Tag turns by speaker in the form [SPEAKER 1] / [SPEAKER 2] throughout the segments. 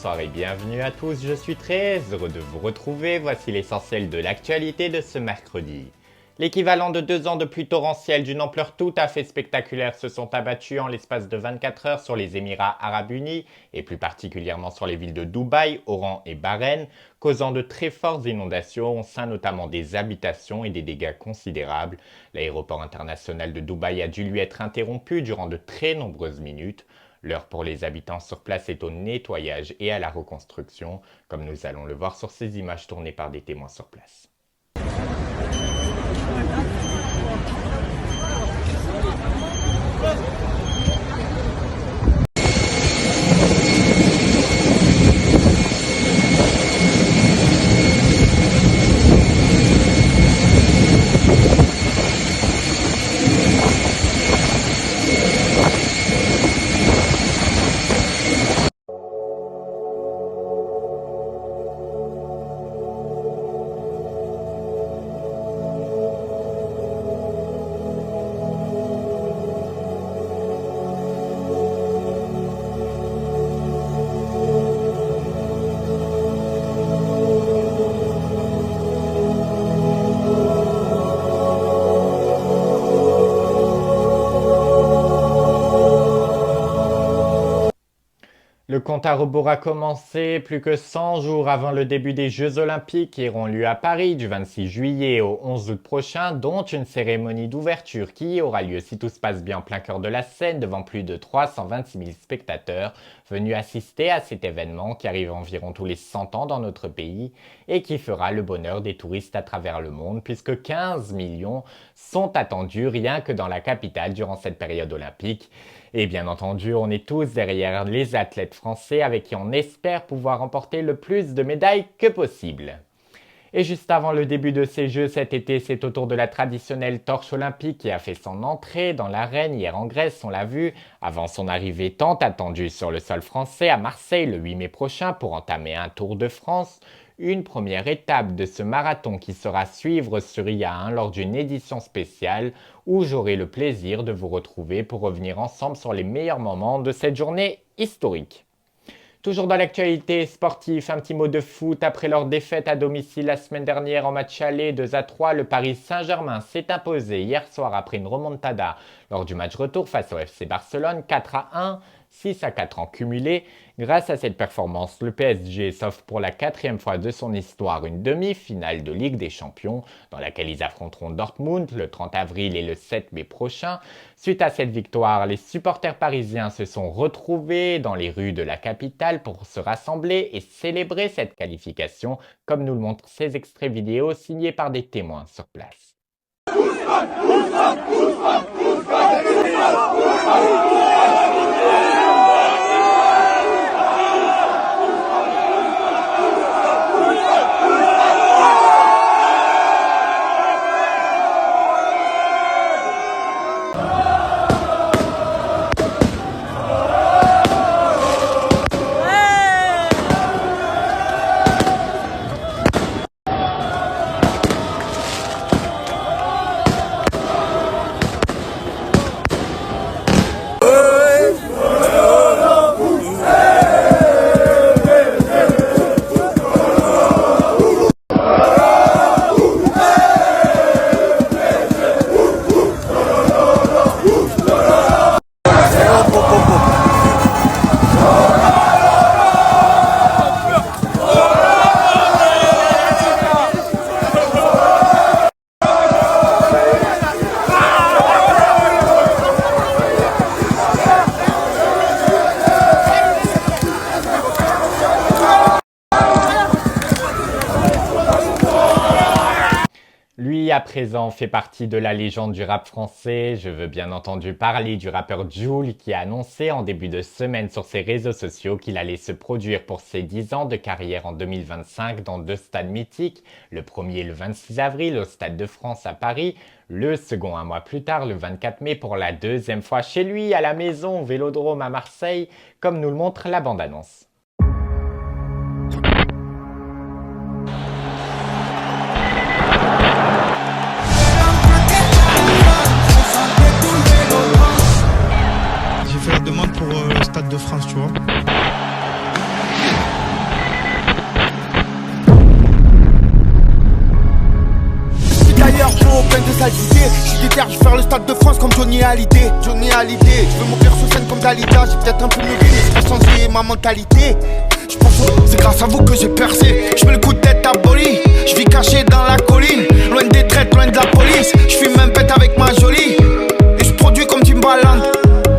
[SPEAKER 1] bonsoir et bienvenue à tous, je suis très heureux de vous retrouver, voici l'essentiel de l'actualité de ce mercredi. L'équivalent de 2 ans de pluie torrentielle d'une ampleur tout à fait spectaculaire se sont abattus en l'espace de 24 heures sur les Émirats Arabes Unis et plus particulièrement sur les villes de Dubaï, Oran et Bahreïn, causant de très fortes inondations au sein notamment des habitations et des dégâts considérables. L'aéroport international de Dubaï a dû lui être interrompu durant de très nombreuses minutes. L'heure pour les habitants sur place est au nettoyage et à la reconstruction, comme nous allons le voir sur ces images tournées par des témoins sur place. Le compte à rebours a commencé plus que 100 jours avant le début des Jeux Olympiques qui auront lieu à Paris du 26 juillet au 11 août prochain, dont une cérémonie d'ouverture qui aura lieu si tout se passe bien en plein cœur de la Seine devant plus de 326 000 spectateurs venus assister à cet événement qui arrive environ tous les 100 ans dans notre pays et qui fera le bonheur des touristes à travers le monde puisque 15 millions sont attendus rien que dans la capitale durant cette période olympique. Et bien entendu, on est tous derrière les athlètes français avec qui on espère pouvoir remporter le plus de médailles que possible. Et juste avant le début de ces Jeux cet été, c'est au tour de la traditionnelle torche olympique qui a fait son entrée dans l'arène hier en Grèce, on l'a vu, avant son arrivée tant attendue sur le sol français à Marseille le 8 mai prochain pour entamer un Tour de France. Une première étape de ce marathon qui sera à suivre sur IA1 lors d'une édition spéciale où j'aurai le plaisir de vous retrouver pour revenir ensemble sur les meilleurs moments de cette journée historique. Toujours dans l'actualité sportive, un petit mot de foot. Après leur défaite à domicile la semaine dernière en match aller 2-3, le Paris Saint-Germain s'est imposé hier soir après une remontada lors du match retour face au FC Barcelone 4-1. 6-4 en cumulé. Grâce à cette performance, le PSG s'offre pour la 4e fois de son histoire une demi-finale de Ligue des Champions dans laquelle ils affronteront Dortmund le 30 avril et le 7 mai prochain. Suite à cette victoire, les supporters parisiens se sont retrouvés dans les rues de la capitale pour se rassembler et célébrer cette qualification, comme nous le montrent ces extraits vidéo signés par des témoins sur place. Lui, à présent, fait partie de la légende du rap français. Je veux bien entendu parler du rappeur Jul qui a annoncé en début de semaine sur ses réseaux sociaux qu'il allait se produire pour ses 10 ans de carrière en 2025 dans 2 stades mythiques. Le premier le 26 avril au Stade de France à Paris, le second un mois plus tard, le 24 mai, pour la 2e fois chez lui, à la maison, au Vélodrome à Marseille, comme nous le montre la bande-annonce.
[SPEAKER 2] J'ai fait la demande pour le Stade de France, tu vois. qualité. Je suis déter, je vais faire le stade de France comme Johnny Hallyday. Johnny Hallyday, je veux m'ouvrir sur scène comme Dalida. J'ai peut-être un peu mûri, mais je vais changer ma mentalité. Je pense que c'est grâce à vous que j'ai percé. Je mets le coup de tête aboli. Je vis caché dans la colline, loin des traites, loin de la police. Je fume un pète avec ma jolie. Et je produis comme Timbaland.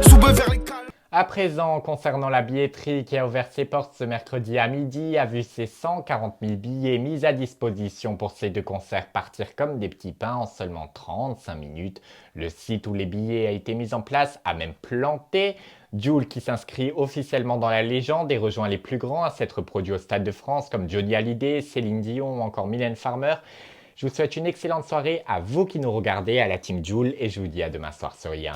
[SPEAKER 2] Sous-beu vers les cales.
[SPEAKER 1] À présent, concernant la billetterie qui a ouvert ses portes ce mercredi à midi, a vu ses 140 000 billets mis à disposition pour ces deux concerts partir comme des petits pains en seulement 35 minutes. Le site où les billets a été mis en place a même planté. Jul, qui s'inscrit officiellement dans la légende et rejoint les plus grands à s'être produits au Stade de France comme Johnny Hallyday, Céline Dion ou encore Mylène Farmer. Je vous souhaite une excellente soirée à vous qui nous regardez, à la team Jul, et je vous dis à demain soir sur IA.